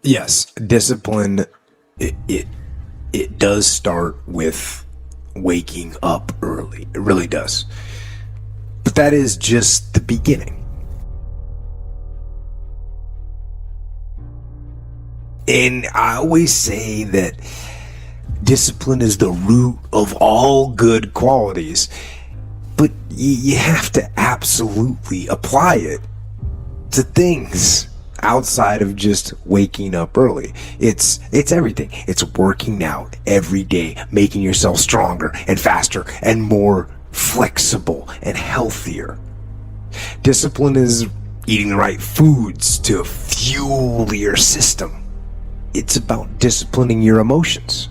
Yes, discipline, it does start with waking up early. It really does. But that is just the beginning. And I always say that discipline is the root of all good qualities, but you have to absolutely apply it to things outside of just waking up early. It's everything. It's working out every day, making yourself stronger and faster and more flexible and healthier. Discipline is eating the right foods to fuel your system. It's about disciplining your emotions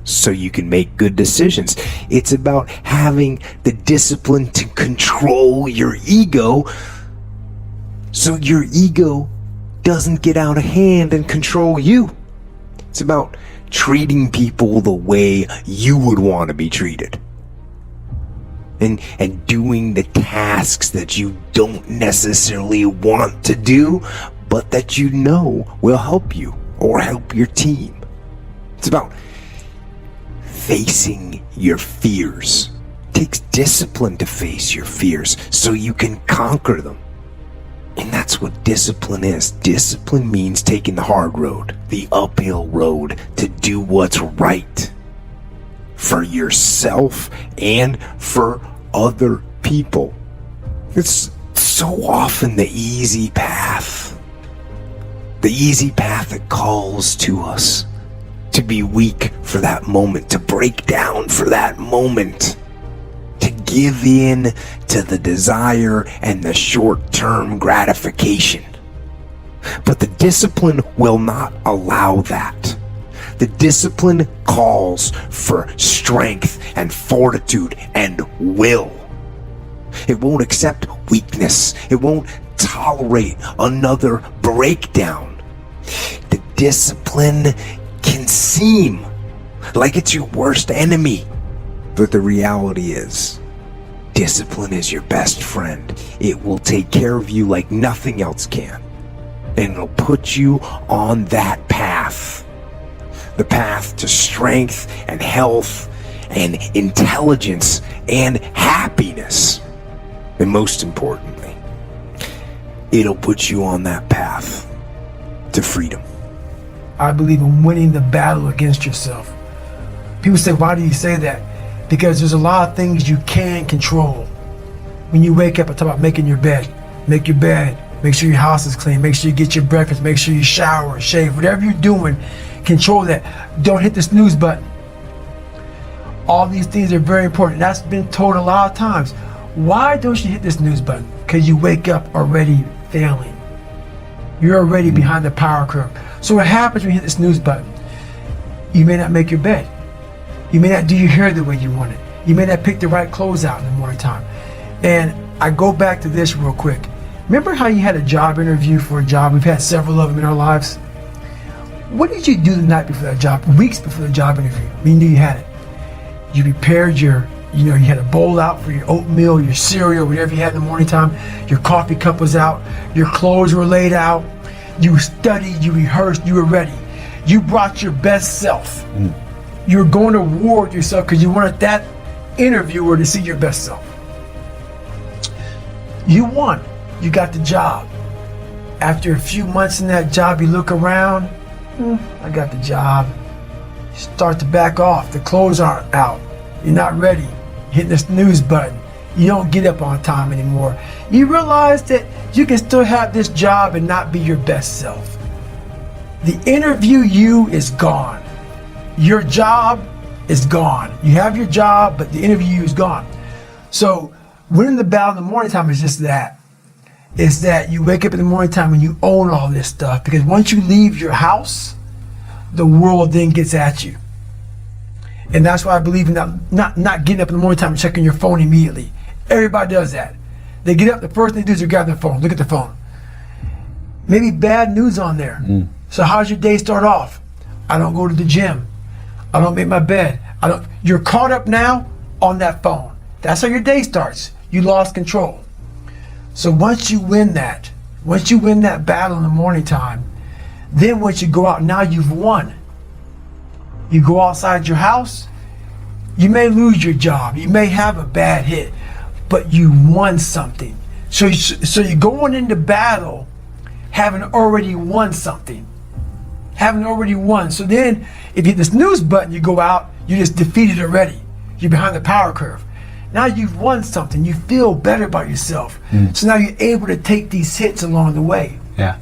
so you can make good decisions. It's about having the discipline to control your ego so your ego doesn't get out of hand and control you. It's about treating people the way you would want to be treated. And doing the tasks that you don't necessarily want to do, but that you know will help you or help your team. It's about facing your fears. It takes discipline to face your fears so you can conquer them. And that's what discipline is. Discipline means taking the hard road, the uphill road, to do what's right for yourself and for other people. It's so often the easy path. The easy path that calls to us to be weak for that moment, to break down for that moment, to give in to the desire and the short-term gratification. But the discipline will not allow that. The discipline calls for strength and fortitude and will. It won't accept weakness. It won't tolerate another breakdown. The discipline can seem like it's your worst enemy, but the reality is, discipline is your best friend. It will take care of you like nothing else can, and it'll put you on that path. The path to strength and health and intelligence and happiness. And most importantly, it'll put you on that path to freedom. I believe in winning the battle against yourself. People say, why do you say that? Because there's a lot of things you can control. When you wake up, I talk about making your bed. Make your bed. Make sure your house is clean. Make sure you get your breakfast. Make sure you shower, shave. Whatever you're doing, control that. Don't hit the snooze button. All these things are very important. That's been told a lot of times. Why don't you hit the snooze button? Because you wake up already failing. You're already behind the power curve. So what happens when you hit the snooze button? You may not make your bed. You may not do your hair the way you want it. You may not pick the right clothes out in the morning time. And I go back to this real quick. Remember how you had a job interview for a job? We've had several of them in our lives. What did you do the night before that job, weeks before the job interview? You knew you had it. You prepared you had a bowl out for your oatmeal, your cereal, whatever you had in the morning time. Your coffee cup was out. Your clothes were laid out. You studied, you rehearsed, you were ready. You brought your best self. You were going to war with yourself because you wanted that interviewer to see your best self. You won. You got the job. After a few months in that job, you look around. I got the job. You start to back off. The clothes aren't out. You're not ready. Hitting the snooze button. You don't get up on time anymore. You realize that you can still have this job and not be your best self. The interview you is gone. Your job is gone. You have your job, but the interview you is gone. So winning the battle in the morning time is just that. It's that you wake up in the morning time and you own all this stuff, because once you leave your house, the world then gets at you. And that's why I believe in not getting up in the morning time and checking your phone immediately. Everybody does that. They get up, the first thing they do is they grab their phone, look at the phone. Maybe bad news on there. So how's your day start off? I don't go to the gym. I don't make my bed. You're caught up now on that phone. That's how your day starts. You lost control. So once you win that battle in the morning time, Then once you go out, now you've won. You go outside your house, you may lose your job, you may have a bad hit, but you won something. So you're going into battle having already won something. Having already won. So then, if you hit the snooze button, you go out, you just defeated already. You're behind the power curve. Now you've won something. You feel better about yourself. So now you're able to take these hits along the way. Yeah.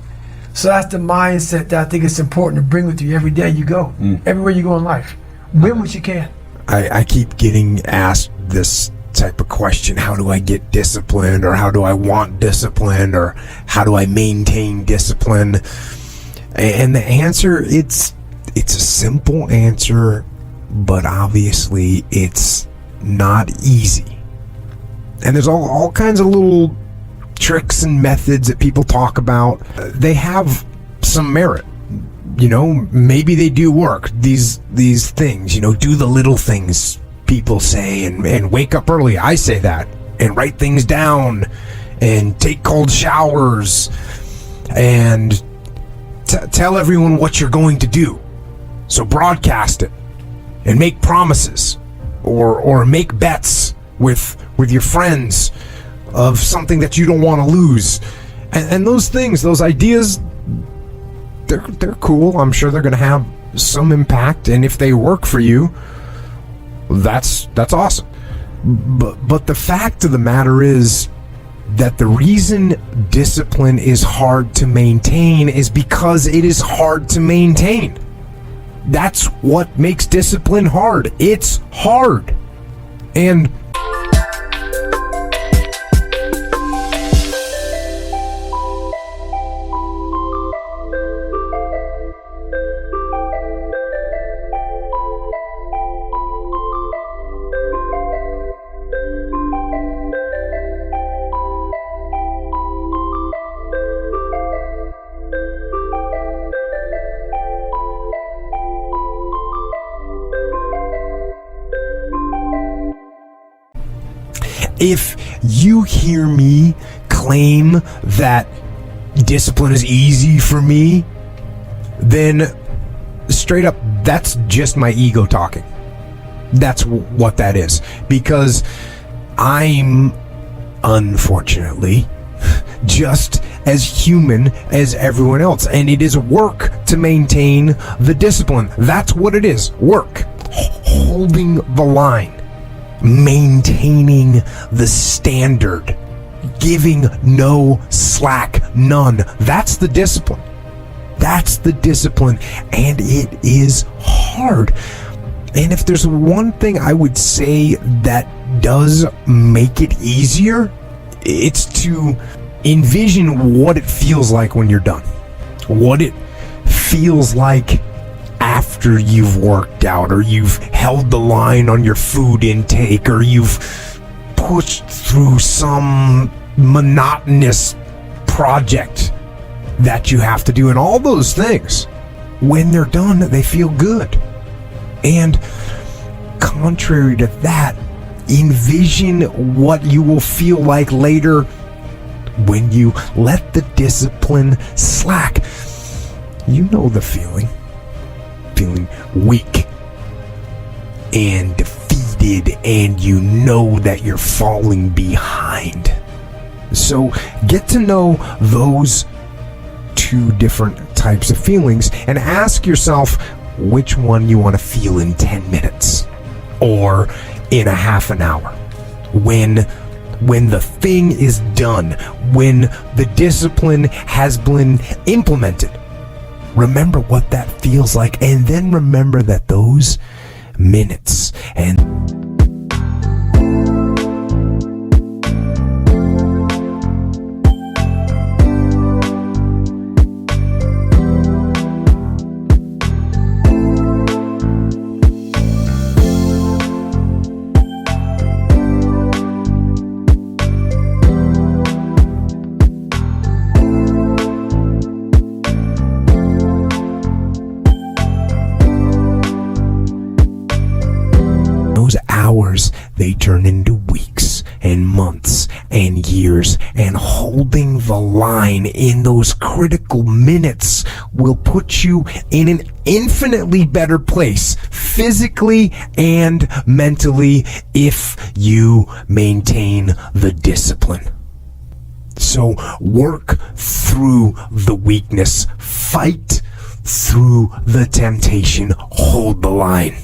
So that's the mindset that I think it's important to bring with you every day you go. Everywhere you go in life. Win what you can. I keep getting asked this type of question: how do I get disciplined, or how do I want discipline, or how do I maintain discipline? And the answer, it's a simple answer, but obviously it's not easy. And there's all kinds of little tricks and methods that people talk about. They have some merit. You know, maybe they do work, these things, you know, do the little things people say, and wake up early. I say that, and write things down, and take cold showers, and tell everyone what you're going to do. So broadcast it, and make promises, or make bets with your friends of something that you don't want to lose. And those things, those ideas, they're cool. I'm sure they're going to have some impact, and if they work for you, that's awesome. But the fact of the matter is that the reason discipline is hard to maintain is because it is hard to maintain. That's what makes discipline hard. It's hard. And if you hear me claim that discipline is easy for me, then straight up, that's just my ego talking. That's what that is. Because I'm, unfortunately, just as human as everyone else. And it is work to maintain the discipline. That's what it is. Work. Holding the line. Maintaining the standard, giving no slack, none. That's the discipline. That's the discipline, and it is hard. And if there's one thing I would say that does make it easier, it's to envision what it feels like when you're done. What it feels like after you've worked out, or you've held the line on your food intake, or you've pushed through some monotonous project that you have to do. And all those things, when they're done, they feel good. And contrary to that, envision what you will feel like later when you let the discipline slack. You know the feeling weak and defeated, and you know that you're falling behind. So get to know those two different types of feelings and ask yourself which one you want to feel in 10 minutes or in a half an hour. When the thing is done, when the discipline has been implemented, remember what that feels like, and then remember that those minutes and holding the line in those critical minutes will put you in an infinitely better place, physically and mentally, if you maintain the discipline. So work through the weakness, fight through the temptation, hold the line.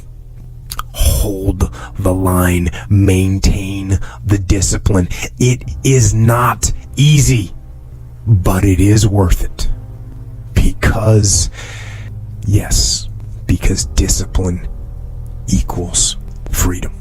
Hold the line, maintain the discipline. It is not easy, but it is worth it. Because discipline equals freedom.